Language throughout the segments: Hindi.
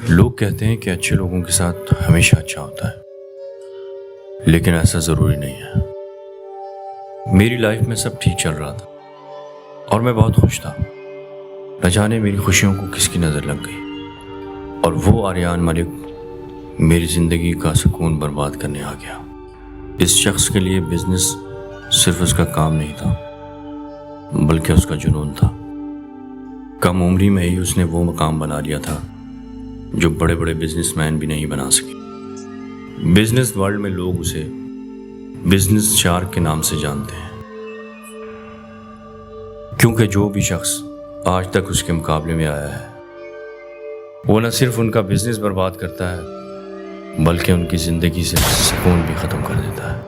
लोग कहते हैं कि अच्छे लोगों के साथ हमेशा अच्छा होता है, लेकिन ऐसा ज़रूरी नहीं है। मेरी लाइफ में सब ठीक चल रहा था और मैं बहुत खुश था। न जाने मेरी खुशियों को किसकी नज़र लग गई और वो आर्यन मलिक मेरी ज़िंदगी का सुकून बर्बाद करने आ गया। इस शख्स के लिए बिजनेस सिर्फ उसका काम नहीं था, बल्कि उसका जुनून था। कम उम्री में ही उसने वो मकाम बना लिया था जो बड़े बड़े बिजनेसमैन भी नहीं बना सके। बिजनेस वर्ल्ड में लोग उसे बिजनेस शार्क के नाम से जानते हैं, क्योंकि जो भी शख्स आज तक उसके मुकाबले में आया है वो न सिर्फ उनका बिजनेस बर्बाद करता है, बल्कि उनकी ज़िंदगी से सुकून भी ख़त्म कर देता है।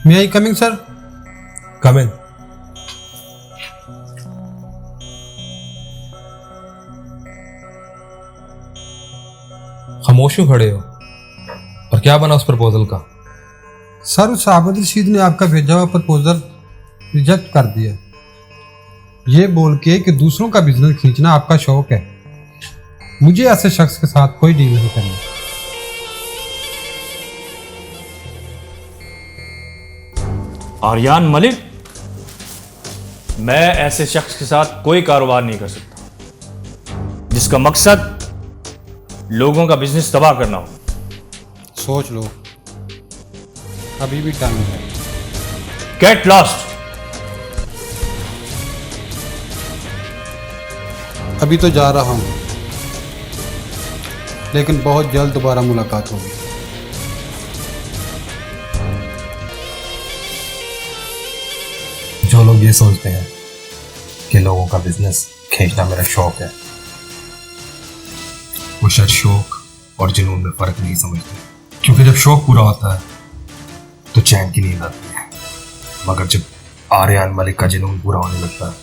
May I come in, sir? Come in. खामोश क्यों खड़े हो? और क्या बना उस प्रपोजल का? सर, उस आबिद रशीद ने आपका भेजा हुआ प्रपोजल रिजेक्ट कर दिया, ये बोल के कि दूसरों का बिजनेस खींचना आपका शौक है। मुझे ऐसे शख्स के साथ कोई डील नहीं करनी। आर्यन मलिक, मैं ऐसे शख्स के साथ कोई कारोबार नहीं कर सकता जिसका मकसद लोगों का बिजनेस तबाह करना हो। सोच लो, अभी भी टाइम है। Get lost. अभी तो जा रहा हूँ, लेकिन बहुत जल्द दोबारा मुलाकात होगी। जो लोग ये सोचते हैं कि लोगों का बिजनेस खींचना मेरा शौक है, वो शायद शौक और जुनून में फर्क नहीं समझते। क्योंकि जब शौक पूरा होता है तो चैन की नींद आती है, मगर जब आर्यन मलिक का जुनून पूरा होने लगता है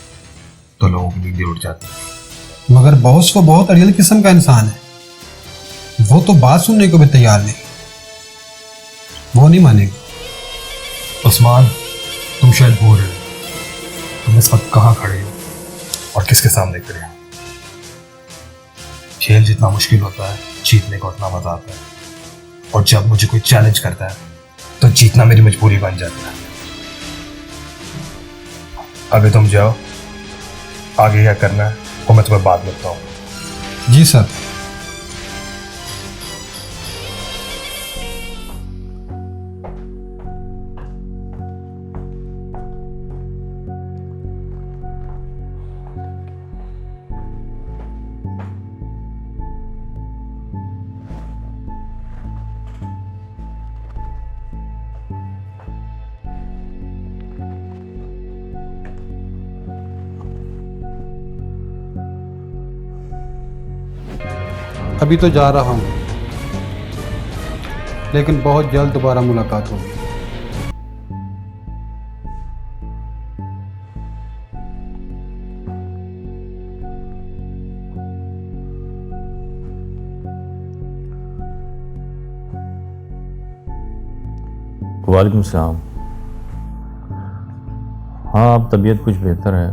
तो लोगों की नींदें उठ जाती है। मगर बॉस तो बहुत अड़ियल किस्म का इंसान है, वो तो बात सुनने को भी तैयार नहीं, वो नहीं मानेगा। उस्मान, तुम शायद भूल रहे हो तुम इस वक्त कहाँ खड़े हो और किसके सामने खड़े हो। खेल जितना मुश्किल होता है, जीतने का उतना मजा आता है, और जब मुझे कोई चैलेंज करता है तो जीतना मेरी मजबूरी बन जाता है। अभी तुम जाओ, आगे क्या करना है वो मैं तुम्हें बाद में बताऊंगा। जी सर। अभी तो जा रहा हूँ, लेकिन बहुत जल्द दोबारा मुलाकात होगी। वालेकुम सलाम। हाँ, अब तबीयत कुछ बेहतर है।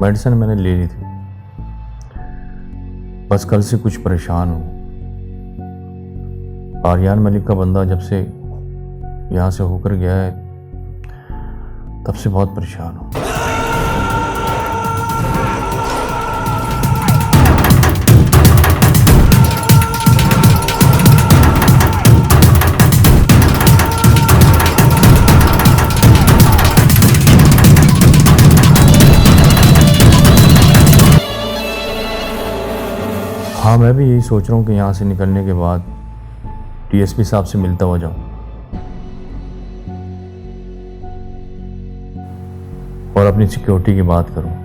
मेडिसिन मैंने ले ली थी, बस कल से कुछ परेशान हूँ। आर्यन मलिक का बंदा जब से यहाँ से होकर गया है तब से बहुत परेशान हूँ। हाँ, मैं भी यही सोच रहा हूँ कि यहाँ से निकलने के बाद डीएसपी साहब से मिलता हुआ जाऊँ और अपनी सिक्योरिटी की बात करूँ।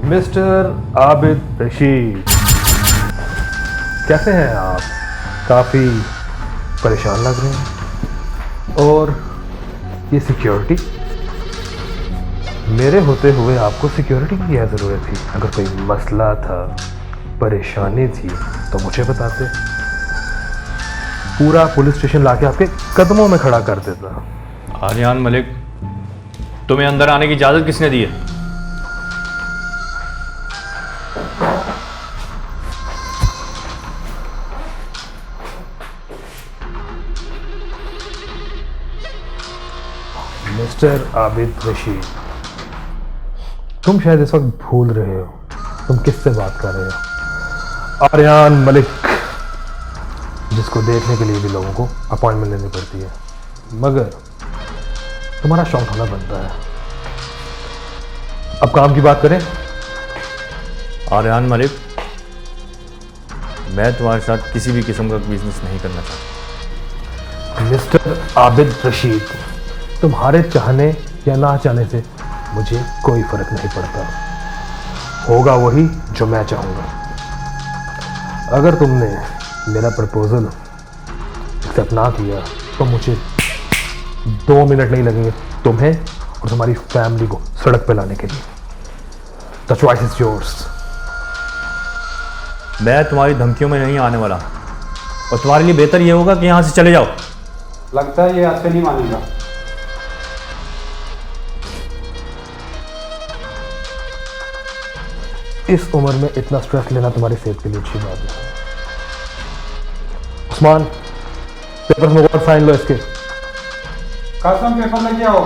मिस्टर आबिद रशीद, कैसे हैं आप? काफ़ी परेशान लग रहे हैं। और ये सिक्योरिटी, मेरे होते हुए आपको सिक्योरिटी की क्या ज़रूरत थी? अगर कोई मसला था, परेशानी थी तो मुझे बताते, पूरा पुलिस स्टेशन लाके आपके कदमों में खड़ा कर देता। आर्यन मलिक, तुम्हें अंदर आने की इजाज़त किसने दी है? मिस्टर आबिद रशीद, तुम शायद इस वक्त भूल रहे हो तुम किससे बात कर रहे हो। आर्यन मलिक, जिसको देखने के लिए भी लोगों को अपॉइंटमेंट लेनी पड़ती है, मगर तुम्हारा शौक होना बनता है। अब काम की बात करें। आर्यन मलिक, मैं तुम्हारे साथ किसी भी किस्म का बिजनेस नहीं करना चाहता। मिस्टर आबिद रशीद, तुम्हारे चाहने या ना चाहने से मुझे कोई फर्क नहीं पड़ता। होगा वही जो मैं चाहूँगा। अगर तुमने मेरा प्रपोजल एक्सेप्ट ना किया तो मुझे 2 मिनट नहीं लगेंगे तुम्हें और तुम्हारी फैमिली को सड़क पे लाने के लिए। The choice is yours. मैं तुम्हारी धमकियों में नहीं आने वाला और तुम्हारे लिए बेहतर ये होगा कि यहाँ से चले जाओ। लगता है ये ऐसे नहीं मानेगा। इस उम्र में इतना स्ट्रेस लेना तुम्हारी सेहत के लिए अच्छी बात है। उस्मान, पेपर में और साइन लो इसके। कासम, पेपर लेके आओ।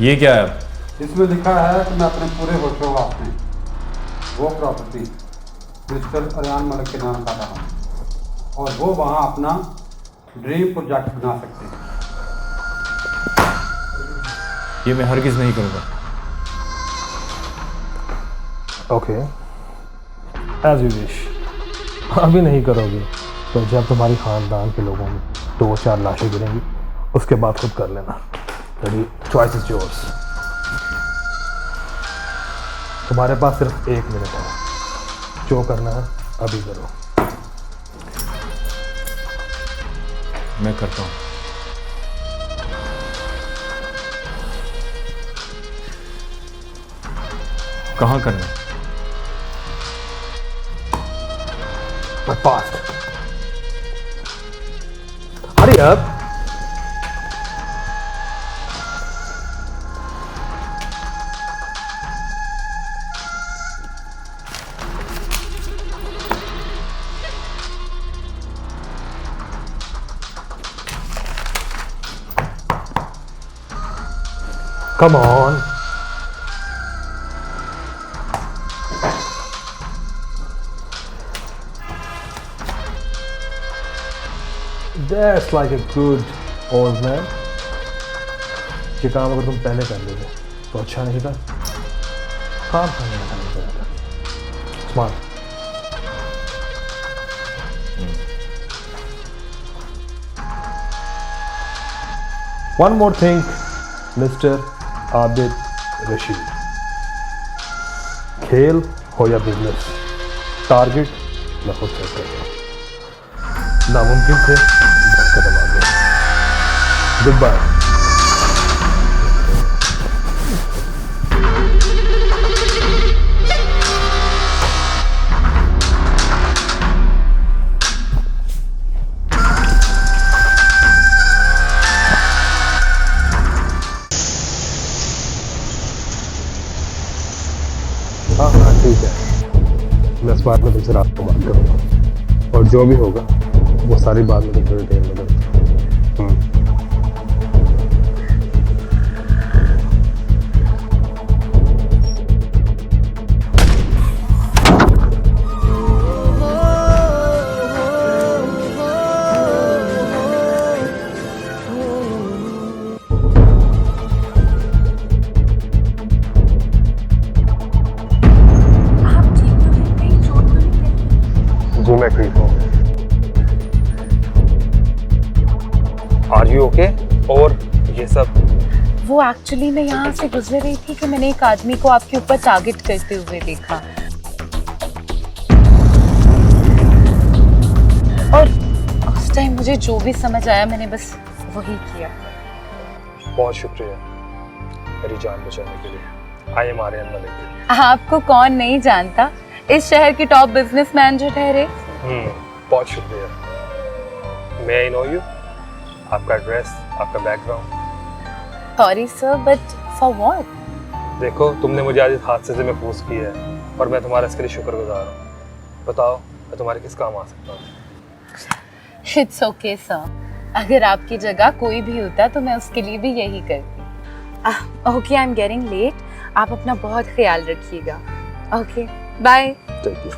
ये क्या है? इसमें लिखा है कि मैं अपने पूरे होशोहवास में वो प्रॉपर्टी मिस्टर आर्यन मलिक के नाम कर रहा हूँ और वो वहाँ अपना ड्रीम प्रोजेक्ट बना सकते हैं। ये मैं हरगिज़ नहीं करूँगा। Okay, as you wish. अभी नहीं करोगे तो जब तुम्हारी खानदान के लोगों में 2-4 लाशें गिरेंगी उसके बाद खुद कर लेना। Choice is yours. तुम्हारे पास सिर्फ 1 मिनट है। जो करना है अभी करो। मैं करता हूँ। कहाँ करना है? But fast. Hurry up. Come on. That's like a good old man. ये काम अगर तुम पहले कर लेते तो अच्छा नहीं था। काम करने का नहीं था। Smart. One more thing, Mr. Abid Rashid. खेल हो या बिजनेस, टारगेट मैं खुद सेट कर रहा हूँ। नामुमकिन से 10 कदम आगे। Goodbye. इस बात में तुमसे रात को बात करूँगा, और जो भी होगा वो सारी बात में तुमसे डिटेल में करूँगा। आप ठीक तो हैं? कहीं चोट तो नहीं लगी? जी मैं ठीक हूँ। Are you okay? और ये सब वो एक्चुअली मैं यहाँ से गुजर रही थी कि मैंने एक आदमी को आपके ऊपर टारगेट करते हुए देखा, और उस टाइम मुझे जो भी समझ आया मैंने बस वही किया। बहुत शुक्रिया मेरी जान बचाने के लिए। I am Aryan Malik. आपको कौन नहीं जानता, इस शहर के टॉप बिजनेसमैन जो ठहरे। बहुत शुक्रिया। मे आई नो यू? आपका एड्रेस, आपका background? Sorry sir, but for what? देखो, तुमने मुझे आज इस हादसे से महफूज किया है और मैं तुम्हारा इसके लिए शुक्रगुजार हूँ। बताओ मैं तुम्हारे किस काम आ सकता हूँ? इट्स ओके सर, अगर आपकी जगह कोई भी होता तो मैं उसके लिए भी यही करती। Okay, I am getting late, आप अपना बहुत ख्याल रखिएगा। Okay bye. Thank you.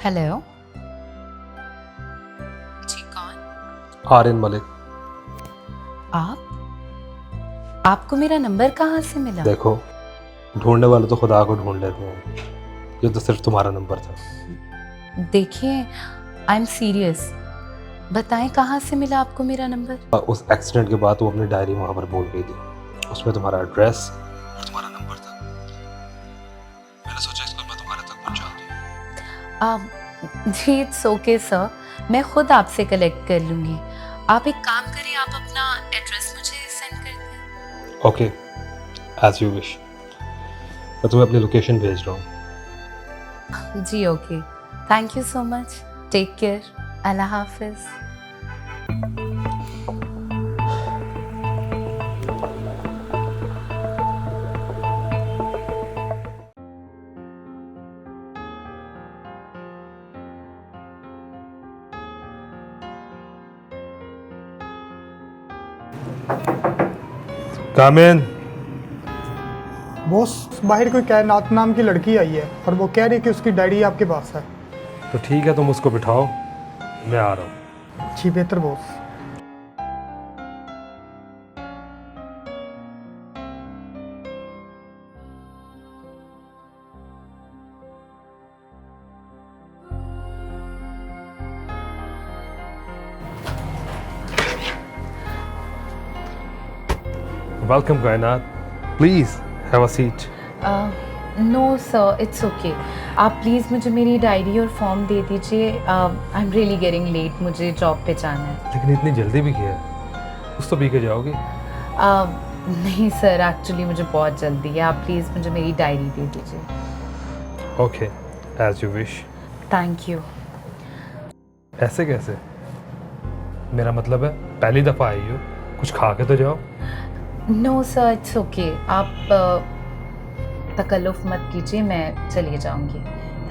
Hello जी, कौन? आर्यन मलिक। आपको मेरा नंबर कहाँ से मिला? देखो, ढूंढने वाले तो खुदा को ढूंढ लेते हैं, ये तो सिर्फ तुम्हारा नंबर था। देखिए, आई एम सीरियस, बताएं कहाँ से मिला आपको मेरा नंबर? उस एक्सीडेंट के बाद वो अपनी डायरी वहाँ पर भूल गई थी, उसमें तुम्हारा एड्रेस और तुम्हारा नंबर था। मैंने सोचा इसको मैं तुम्हारे तक पहुँचा दूँ। जी इट्स ओके सर, मैं खुद आपसे कलेक्ट कर लूँगी। आप एक काम करें, आप अपना एड्रेस मुझे सेंड कर दें। Okay, as you wish. मैं तुम्हें अपनी लोकेशन भेज रहा हूँ। जी okay, thank you so much, take care, अल्लाह हाफिज़। कम इन। बॉस, बाहर कोई कायनात नाम की लड़की आई है और वो कह रही है कि उसकी डायरी आपके पास है। तो ठीक है, तुम उसको बिठाओ, मैं आ रहा हूँ। जी बेहतर boss. Welcome Kainat, please have a seat. No sir, it's okay, आप प्लीज़ मुझे मेरी डायरी और फॉर्म दे दीजिए। I am really getting late, मुझे जॉब पे जाना है। लेकिन इतनी जल्दी भी किया, कुछ तो पी के जाओगी? नहीं सर, एक्चुअली मुझे बहुत जल्दी है, आप प्लीज़ मुझे मेरी डायरी दे दीजिए। Okay, as you wish. Thank you. ऐसे कैसे? मेरा मतलब है पहली दफ़ा आई हो, कुछ खा के तो जाओ। नो सर, इट्स ओके, आप तकल्लुफ़ मत कीजिए, मैं चली जाऊंगी।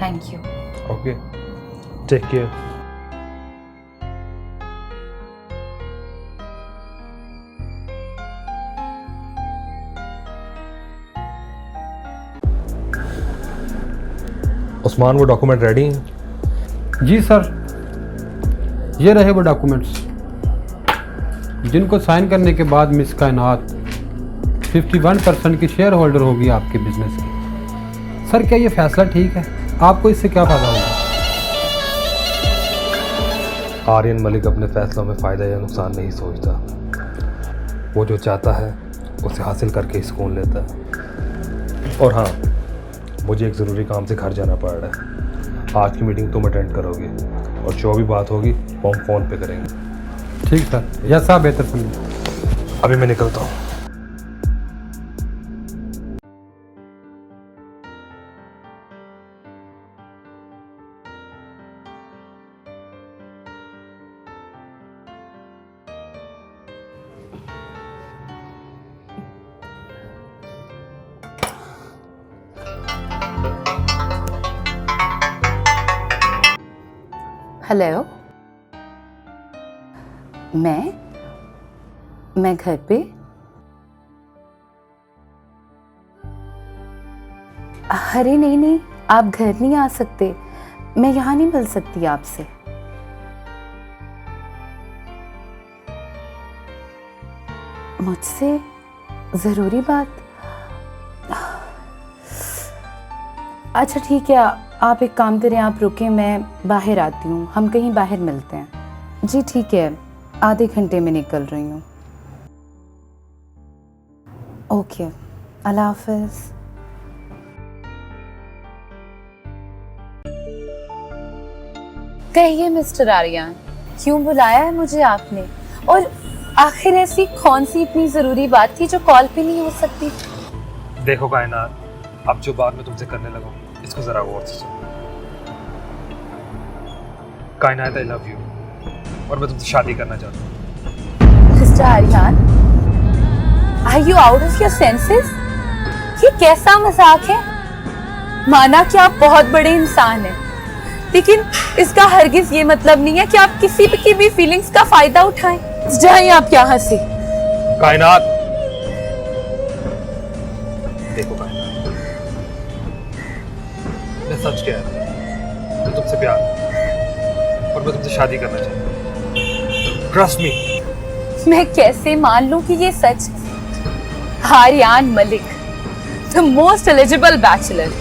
Thank you. Okay, take care. Usman, वो डॉक्यूमेंट रेडी हैं? जी सर, ये रहे वो डॉक्यूमेंट्स जिनको साइन करने के बाद मिस कायनात 51% की शेयर होल्डर होगी आपके बिजनेस की। सर क्या ये फैसला ठीक है? आपको इससे क्या फ़ायदा होगा? आर्यन मलिक अपने फैसलों में फ़ायदा या नुकसान नहीं सोचता। वो जो चाहता है उसे हासिल करके सुकून लेता है। और हाँ, मुझे एक ज़रूरी काम से घर जाना पड़ रहा है। आज की मीटिंग तुम अटेंड करोगे और जो भी बात होगी वो हम फ़ोन पे करेंगे। ठीक सर, जैसा आप बेहतर समझें। अभी मैं निकलता हूँ। हेलो, मैं घर पे। अरे नहीं, आप घर नहीं आ सकते, मैं यहाँ नहीं मिल सकती आपसे। मुझसे ज़रूरी बात? अच्छा ठीक है, आप एक काम करें, आप रुकें, मैं बाहर आती हूँ, हम कहीं बाहर मिलते हैं। जी ठीक है, आधे घंटे में निकल रही हूँ। ओके, अल्लाह हाफ़िज़। कहिए मिस्टर आर्यन, क्यों बुलाया है मुझे आपने? और आखिर ऐसी कौन सी इतनी ज़रूरी बात थी जो कॉल पे नहीं हो सकती? देखो कायनात, अब जो बात मैं तुमसे करने लगा हूँ इसको ज़रा गौर से सुनो। कायनात, आई लव यू और मैं तुमसे शादी करना चाहता हूँ। Mister Aryan, are you out of your senses? ये कैसा मजाक है? माना कि आप बहुत बड़े इंसान हैं, लेकिन इसका हरगिज ये मतलब नहीं है कि आप किसी की भी फीलिंग्स का फायदा उठाएं। जाइए आप यहाँ से। कायनात, देखो कायनात, मैं सच कह रहा हूँ, मैं तुमसे प्यार करता हूँ और मैं तुमसे शादी करना चाहता हूँ। Trust me. मैं कैसे मान लूं कि ये सच है? Aryan Malik, the most eligible bachelor,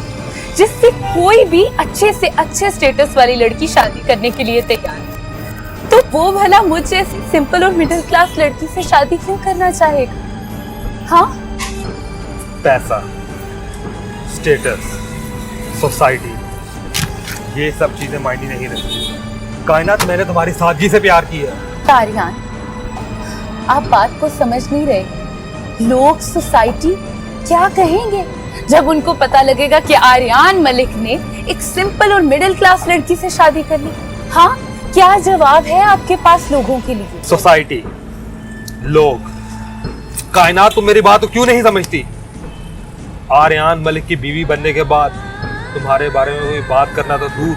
जिससे कोई भी अच्छे से अच्छे स्टेटस वाली लड़की शादी करने के लिए तैयार है, तो वो भला मुझ जैसी सिंपल और मिडिल क्लास लड़की से शादी क्यों करना चाहेगा? हाँ, पैसा, स्टेटस, सोसाइटी, ये सब चीजें मायने नहीं रखती। कायनात, मैंने तुम्हारी सादगी से प्यार किया। आर्यन, आप बात को समझ नहीं रहे। लोग, सोसाइटी क्या कहेंगे जब उनको पता लगेगा कि आर्यन मलिक ने एक सिंपल और मिडिल क्लास लड़की से शादी कर ली? हाँ, क्या जवाब है आपके पास लोगों के लिए? सोसाइटी, लोग, कायनात, तुम मेरी बात को क्यों नहीं समझती? आर्यन मलिक की बीवी बनने के बाद तुम्हारे बारे में कोई बात करना तो दूर,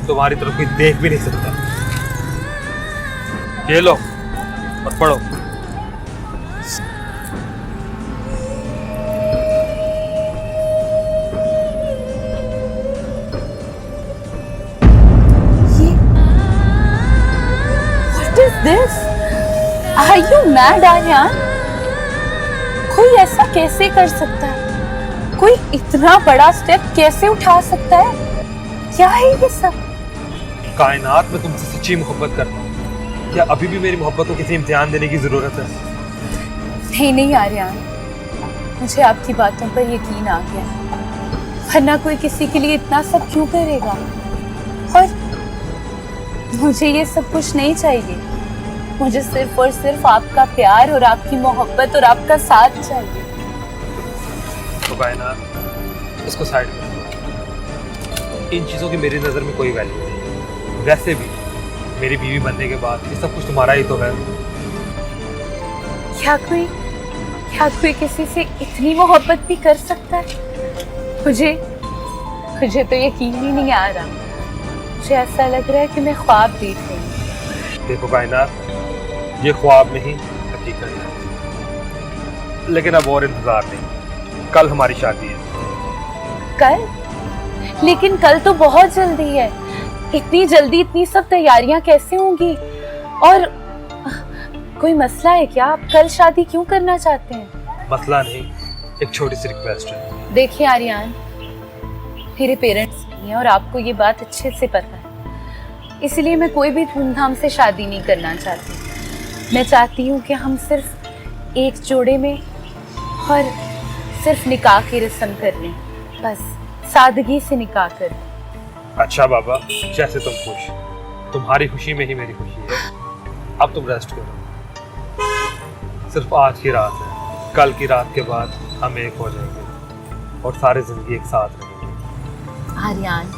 तुम्हारी तरफ कोई देख भी नहीं सकता। ये लो और पढ़ो। What is this? Are you mad, Aryan? कोई ऐसा कैसे कर सकता है? कोई इतना बड़ा स्टेप कैसे उठा सकता है? क्या है ये सब? कायनात, मैं तुमसे सच्ची मोहब्बत करता हूँ। क्या अभी भी मेरी मोहब्बत को किसी इम्तिहान देने की जरूरत है? नहीं आर्यन, मुझे आपकी बातों पर यकीन आ गया, वरना कोई किसी के लिए इतना सब क्यों करेगा? और मुझे ये सब कुछ नहीं चाहिए। मुझे सिर्फ और सिर्फ आपका प्यार और आपकी मोहब्बत और आपका साथ चाहिए। तो कायनात, इसको साइड कर दो। इन चीज़ों की मेरी नज़र में कोई वैल्यू नहीं। वैसे भी मेरी बीवी बनने के बाद ये सब कुछ तुम्हारा ही तो है। क्या कोई किसी से इतनी मोहब्बत भी कर सकता है? मुझे मुझे तो यकीन ही नहीं आ रहा। मुझे ऐसा लग रहा है कि मैं ख्वाब देख रही हूँ। देखो कायनात, ये ख्वाब नहीं हकीकत है। लेकिन अब और इंतजार नहीं, कल हमारी शादी है। कल? लेकिन कल तो बहुत जल्दी है। इतनी जल्दी इतनी सब तैयारियां कैसे होंगी? और कोई मसला है क्या? आप कल शादी क्यों करना चाहते हैं? मसला नहीं, एक छोटी सी रिक्वेस्ट है। देखिए आर्यन, मेरे पेरेंट्स नहीं है और आपको ये बात अच्छे से पता है, इसलिए मैं कोई भी धूमधाम से शादी नहीं करना चाहती। मैं चाहती हूँ कि हम सिर्फ एक जोड़े में और सिर्फ निकाह की रस्म कर लें, बस सादगी से निकाह कर लें। अच्छा बाबा, जैसे तुम खुश, तुम्हारी खुशी में ही मेरी खुशी है। अब तुम रेस्ट करो, सिर्फ आज की रात है, कल की रात के बाद हम एक हो जाएंगे और सारी जिंदगी एक साथ रहेंगे। आर्यन,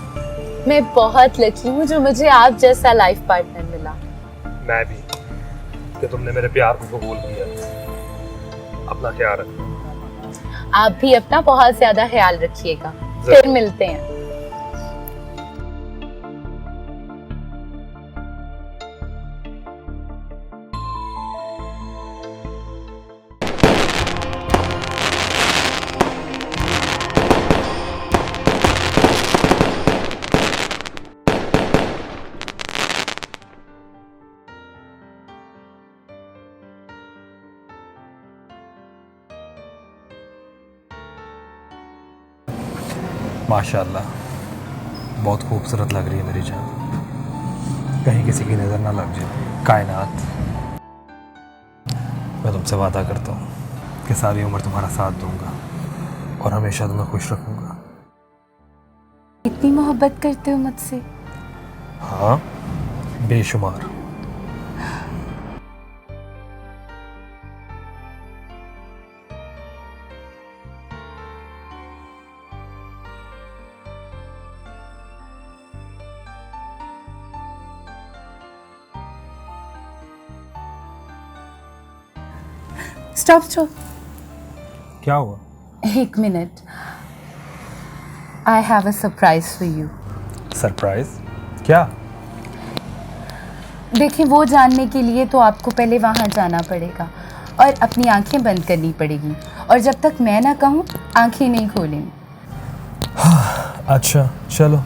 मैं बहुत लकी हूँ जो मुझे आप जैसा लाइफ पार्टनर मिला। मैं भी, कि तुमने मेरे प्यार को कबूल किया। अपना ख्याल रखना। आप भी अपना बहुत ज्यादा ख्याल रखिएगा। फिर मिलते हैं। माशाल्लाह, बहुत खूबसूरत लग रही है मेरी जान। कहीं किसी की नज़र ना लग जाए। कायनात, मैं तुमसे वादा करता हूँ कि सारी उम्र तुम्हारा साथ दूंगा और हमेशा तुम्हें खुश रखूंगा। इतनी मोहब्बत करते हो मुझसे? हाँ, बेशुमार। Stop stop. क्या हुआ? एक minute. I have a surprise for you. Surprise? क्या? देखिए, वो जानने के लिए तो आपको पहले वहाँ जाना पड़ेगा और अपनी आंखें बंद करनी पड़ेगी, और जब तक मैं ना कहूँ आंखें नहीं खोलेंगी। अच्छा चलो,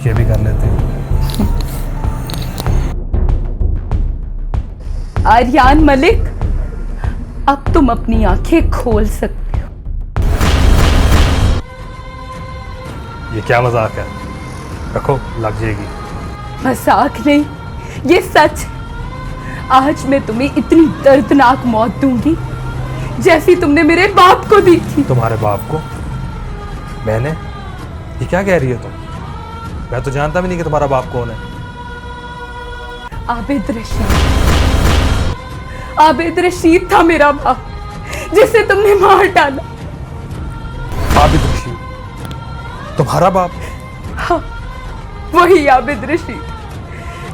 ये भी कर लेते हैं। आर्यन मलिक, अब तुम अपनी आंखें खोल सकते हो। ये क्या मजाक है? रखो, लग जाएगी। मजाक नहीं, ये सच है। आज मैं तुम्हें इतनी दर्दनाक मौत दूंगी जैसी तुमने मेरे बाप को दी थी। तुम्हारे बाप को? मैंने? ये क्या कह रही है तुम? मैं तो जानता भी नहीं कि तुम्हारा बाप कौन है। आबिद रशीद। आबिद रशीद था मेरा बाप, जिसे तुमने मार डाला। आबिद रशीद? तुम्हारा बाप? हाँ, वही आबिद रशीद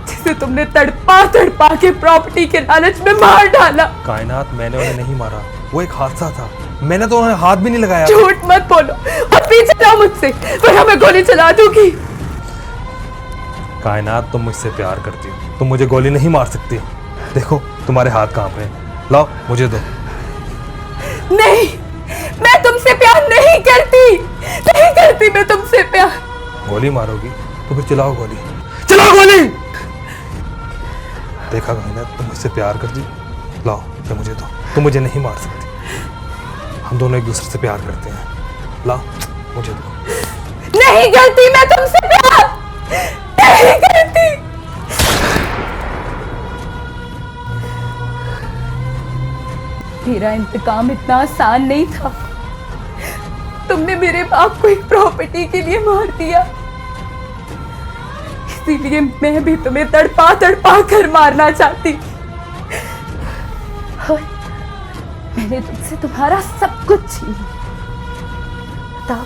जिसे तुमने तड़पा तड़पा के प्रॉपर्टी के लालच में मार डाला। कायनात, मैंने उन्हें नहीं मारा, वो एक हादसा था। मैंने तो उन्हें हाथ भी नहीं लगाया। झूठ मत बोलो और पीछे जाओ मुझसे, वरना मैं गोली चला दूंगी। कायनात, तुम मुझसे प्यार करती हो, तुम मुझे गोली नहीं मार सकती। देखो, तुम्हारे हाथ कांप रहे हैं। लाओ, मुझे दो। नहीं, मैं तुमसे प्यार नहीं करती, नहीं करती मैं तुमसे प्यार। गोली मारोगी तो फिर चलाओ गोली, चलाओ गोली। देखा कायनात, तुम मुझसे प्यार करती। लाओ, ये मुझे दो। तुम मुझे नहीं मार सकती, हम दोनों एक दूसरे से प्यार करते हैं। लाओ, मुझे दो। नहीं करती मैं तुमसे प्यार, नहीं करती। मेरा इंतकाम इतना आसान नहीं था। तुमने मेरे बाप को एक प्रॉपर्टी के लिए मार दिया, इसीलिए मैं भी तुम्हें तड़पा तड़पा कर मारना चाहती। और मैंने तुमसे तुम्हारा सब कुछ छीन लिया। बताओ,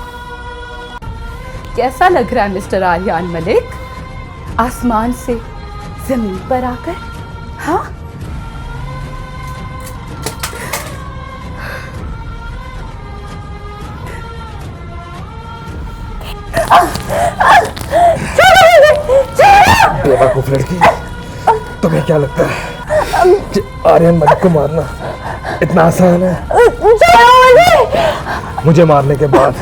कैसा लग रहा है मिस्टर आर्यन मलिक, आसमान से जमीन पर आकर? हाँ, बेवकूफ लड़की, तुम्हें क्या लगता है कि आर्यन मलिक को मारना इतना आसान है? मुझे मारने के बाद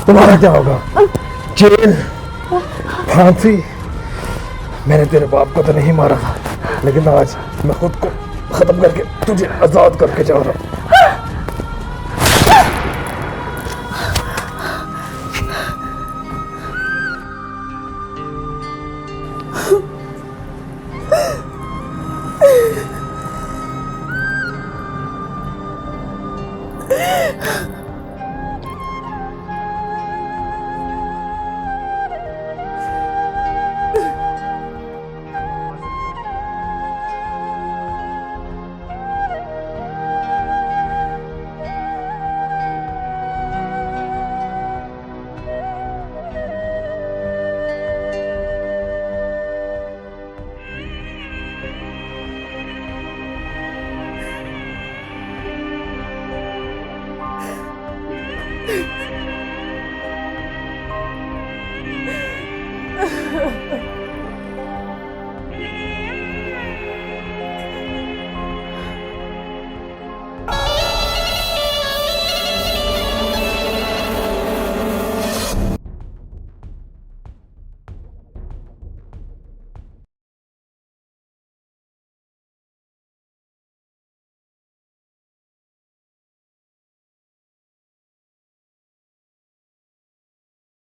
तुम्हारा क्या होगा? जेल, फांसी। मैंने तेरे बाप को तो नहीं मारा, लेकिन आज मैं खुद को खत्म करके तुझे आजाद करके जा रहा हूँ।